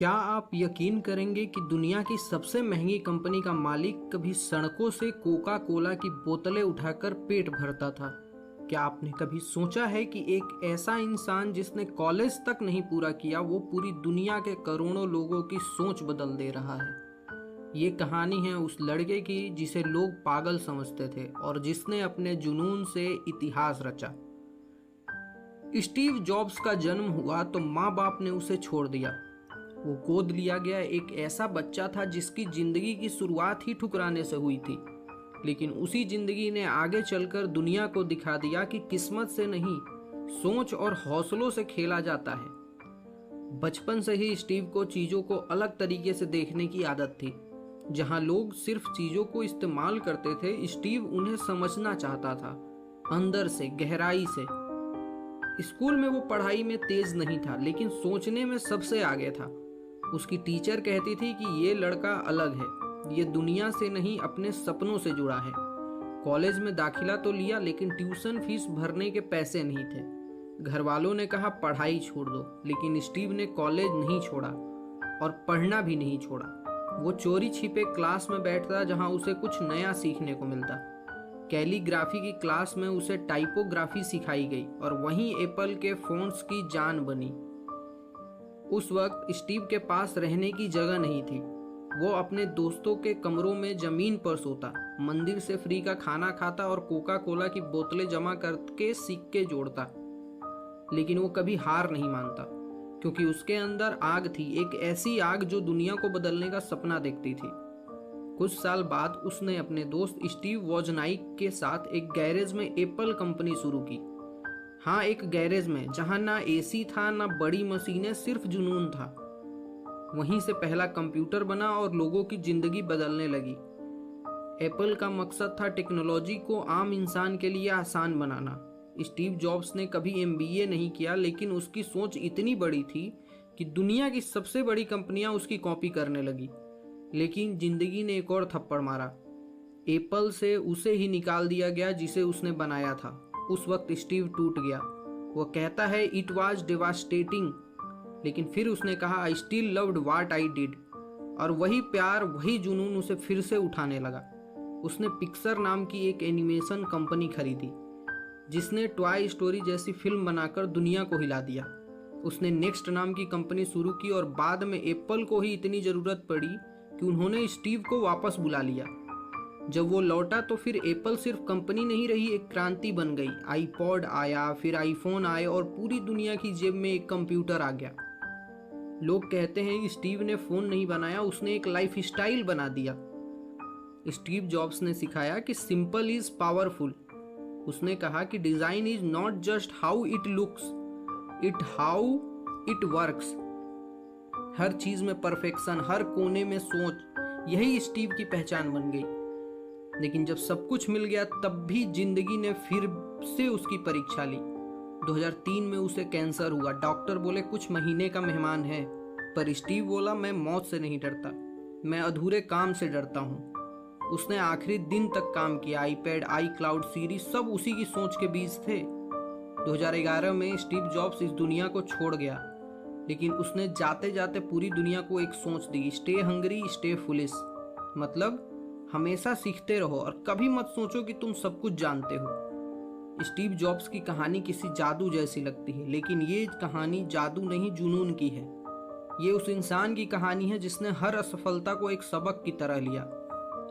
क्या आप यकीन करेंगे कि दुनिया की सबसे महंगी कंपनी का मालिक कभी सड़कों से कोका कोला की बोतलें उठाकर पेट भरता था। क्या आपने कभी सोचा है कि एक ऐसा इंसान जिसने कॉलेज तक नहीं पूरा किया वो पूरी दुनिया के करोड़ों लोगों की सोच बदल दे रहा है। ये कहानी है उस लड़के की जिसे लोग पागल समझते थे और जिसने अपने जुनून से इतिहास रचा। स्टीव जॉब्स का जन्म हुआ तो माँ बाप ने उसे छोड़ दिया। वो गोद लिया गया एक ऐसा बच्चा था जिसकी जिंदगी की शुरुआत ही ठुकराने से हुई थी, लेकिन उसी जिंदगी ने आगे चलकर दुनिया को दिखा दिया कि किस्मत से नहीं, सोच और हौसलों से खेला जाता है। बचपन से ही स्टीव को चीजों को अलग तरीके से देखने की आदत थी। जहां लोग सिर्फ चीजों को इस्तेमाल करते थे, स्टीव उन्हें समझना चाहता था, अंदर से, गहराई से। स्कूल में वो पढ़ाई में तेज नहीं था, लेकिन सोचने में सबसे आगे था। उसकी टीचर कहती थी कि ये लड़का अलग है, ये दुनिया से नहीं अपने सपनों से जुड़ा है। कॉलेज में दाखिला तो लिया, लेकिन ट्यूशन फीस भरने के पैसे नहीं थे। घर वालों ने कहा पढ़ाई छोड़ दो, लेकिन स्टीव ने कॉलेज नहीं छोड़ा और पढ़ना भी नहीं छोड़ा। वो चोरी छिपे क्लास में बैठता जहां उसे कुछ नया सीखने को मिलता। कैलीग्राफी की क्लास में उसे टाइपोग्राफी सिखाई गई और वहीं एप्पल के फ़ॉन्ट्स की जान बनी। उस वक्त स्टीव के पास रहने की जगह नहीं थी। वो अपने दोस्तों के कमरों में जमीन पर सोता, मंदिर से फ्री का खाना खाता और कोका कोला की बोतलें जमा करके सिक्के जोड़ता। लेकिन वो कभी हार नहीं मानता, क्योंकि उसके अंदर आग थी, एक ऐसी आग जो दुनिया को बदलने का सपना देखती थी। कुछ साल बाद उसने अपने दोस्त स्टीव वोजनाइक के साथ एक गैरेज में एप्पल कंपनी शुरू की। हाँ, एक गैरेज में जहां ना एसी था, ना बड़ी मशीनें, सिर्फ जुनून था। वहीं से पहला कंप्यूटर बना और लोगों की जिंदगी बदलने लगी। एप्पल का मकसद था टेक्नोलॉजी को आम इंसान के लिए आसान बनाना। स्टीव जॉब्स ने कभी MBA नहीं किया, लेकिन उसकी सोच इतनी बड़ी थी कि दुनिया की सबसे बड़ी कंपनियां उसकी कॉपी करने लगी। लेकिन जिंदगी ने एक और थप्पड़ मारा। एप्पल से उसे ही निकाल दिया गया जिसे उसने बनाया था। उस वक्त स्टीव टूट गया। वो कहता है इट वॉज डेवास्टेटिंग, लेकिन फिर उसने कहा I still loved what I did. और वही प्यार, वही जुनून उसे फिर से उठाने लगा। उसने पिक्सर नाम की एक एनिमेशन कंपनी खरीदी, जिसने टॉय स्टोरी जैसी फिल्म बनाकर दुनिया को हिला दिया। उसने नेक्स्ट नाम की कंपनी शुरू की और बाद में एप्पल को ही इतनी ज़रूरत पड़ी कि उन्होंने स्टीव को वापस बुला लिया। जब वो लौटा तो फिर एप्पल सिर्फ कंपनी नहीं रही, एक क्रांति बन गई। आईपॉड आया, फिर आईफोन आए और पूरी दुनिया की जेब में एक कंप्यूटर आ गया। लोग कहते हैं कि स्टीव ने फ़ोन नहीं बनाया, उसने एक लाइफ स्टाइल बना दिया। स्टीव जॉब्स ने सिखाया कि सिंपल इज पावरफुल। उसने कहा कि design is not just how it looks, it how it works. हर चीज में परफेक्शन, हर कोने में सोच, यही स्टीव की पहचान बन गई। लेकिन जब सब कुछ मिल गया, तब भी जिंदगी ने फिर से उसकी परीक्षा ली। 2003 में उसे कैंसर हुआ। डॉक्टर बोले कुछ महीने का मेहमान है, पर स्टीव बोला मैं मौत से नहीं डरता, मैं अधूरे काम से डरता हूँ। उसने आखिरी दिन तक काम किया। आईपैड, iCloud सीरीज सब उसी की सोच के बीज थे। 2011 में स्टीव जॉब्स इस दुनिया को छोड़ गया, लेकिन उसने जाते जाते पूरी दुनिया को एक सोच दी, स्टे हंग्री स्टे फुलिश। मतलब हमेशा सीखते रहो और कभी मत सोचो कि तुम सब कुछ जानते हो। स्टीव जॉब्स की कहानी किसी जादू जैसी लगती है, लेकिन ये कहानी जादू नहीं, जुनून की है। ये उस इंसान की कहानी है जिसने हर असफलता को एक सबक की तरह लिया,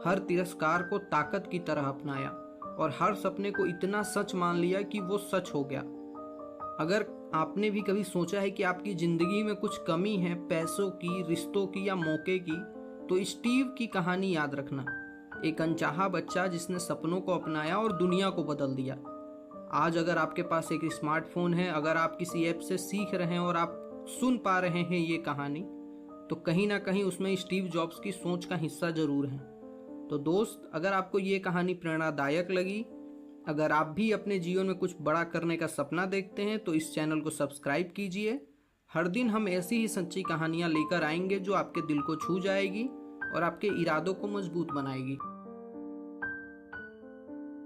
हर तिरस्कार को ताकत की तरह अपनाया और हर सपने को इतना सच मान लिया कि वो सच हो गया। अगर आपने भी कभी सोचा है कि आपकी ज़िंदगी में कुछ कमी है, पैसों की, रिश्तों की या मौके की, तो स्टीव की कहानी याद रखना। एक अनचाहा बच्चा जिसने सपनों को अपनाया और दुनिया को बदल दिया। आज अगर आपके पास एक स्मार्टफोन है, अगर आप किसी ऐप से सीख रहे हैं और आप सुन पा रहे हैं ये कहानी, तो कहीं ना कहीं उसमें स्टीव जॉब्स की सोच का हिस्सा जरूर है। तो दोस्त, अगर आपको ये कहानी प्रेरणादायक लगी, अगर आप भी अपने जीवन में कुछ बड़ा करने का सपना देखते हैं, तो इस चैनल को सब्सक्राइब कीजिए। हर दिन हम ऐसी ही सच्ची कहानियाँ लेकर आएंगे जो आपके दिल को छू जाएगी और आपके इरादों को मजबूत बनाएगी।